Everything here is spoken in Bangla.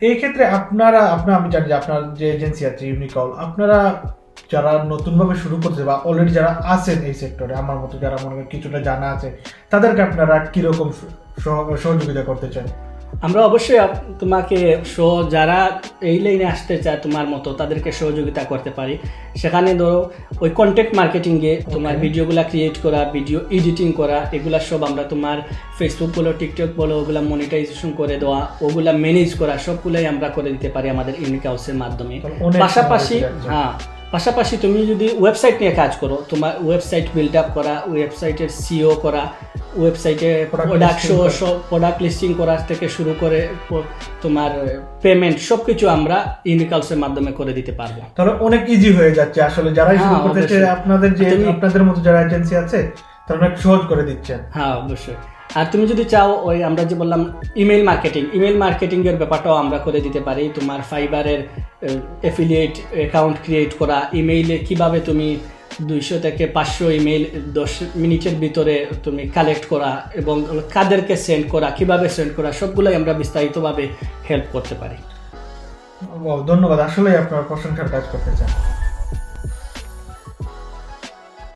এই ক্ষেত্রে আমি জানি যে আপনার যে এজেন্সি আছে ইউনিকল, আপনারা যারা নতুনভাবে শুরু করছে বা অলরেডি যারা আছেন এই সেক্টরে, আমার মতো যারা মনে করেন কিছুটা জানা আছে, তাদেরকে আপনারা কিরকম সহযোগিতা করতে চান? আমরা অবশ্যই তোমাকে যারা এই লাইনে আসতে চায় তোমার মতো তাদেরকে সহযোগিতা করতে পারি। সেখানে ধরো ওই কন্টেন্ট মার্কেটিংয়ে তোমার ভিডিওগুলো ক্রিয়েট করা, ভিডিও এডিটিং করা, এগুলা সব আমরা তোমার ফেসবুক বলো, টিকটক বলো, ওগুলা মনিটাইজেশন করে দেওয়া, ওগুলা ম্যানেজ করা, সবগুলাই আমরা করে দিতে পারি আমাদের ইউনিক হাউসের মাধ্যমে। পাশাপাশি তুমি যদি ওয়েবসাইট নিয়ে কাজ করো, তোমার ওয়েবসাইট বিল্ড আপ করা, ওয়েবসাইটের সিও করা, ওয়েবসাইটে প্রোডাক্ট লিস্টিং করা থেকে শুরু করে তোমার পেমেন্ট, সবকিছু আমরা ইউনিক হাউসের মাধ্যমে করে দিতে পারবো। তাহলে অনেক ইজি হয়ে যাচ্ছে আসলে, যারাই শুরু করতে চায় আপনাদের মতো যারা এজেন্সি আছে তারা অনেক সহজ করে দিচ্ছেন। হ্যাঁ অবশ্যই। আর তুমি যদি চাও ওই আমরা যে বললাম ইমেল মার্কেটিং এর ব্যাপারটাও আমরা করে দিতে পারি। তোমার ফাইবারের অ্যাফিলিয়েট অ্যাকাউন্ট ক্রিয়েট করা, ইমেইলে কিভাবে তুমি 200 থেকে 500 ইমেইল 10 মিনিটের ভিতরে তুমি কালেক্ট করা এবং কাদেরকে সেন্ড করা, কিভাবে সেন্ড করা, সবগুলোই আমরা বিস্তারিতভাবে হেল্প করতে পারি। ধন্যবাদ, আসলেই আপনার প্রশংসার কাজ করতে চান।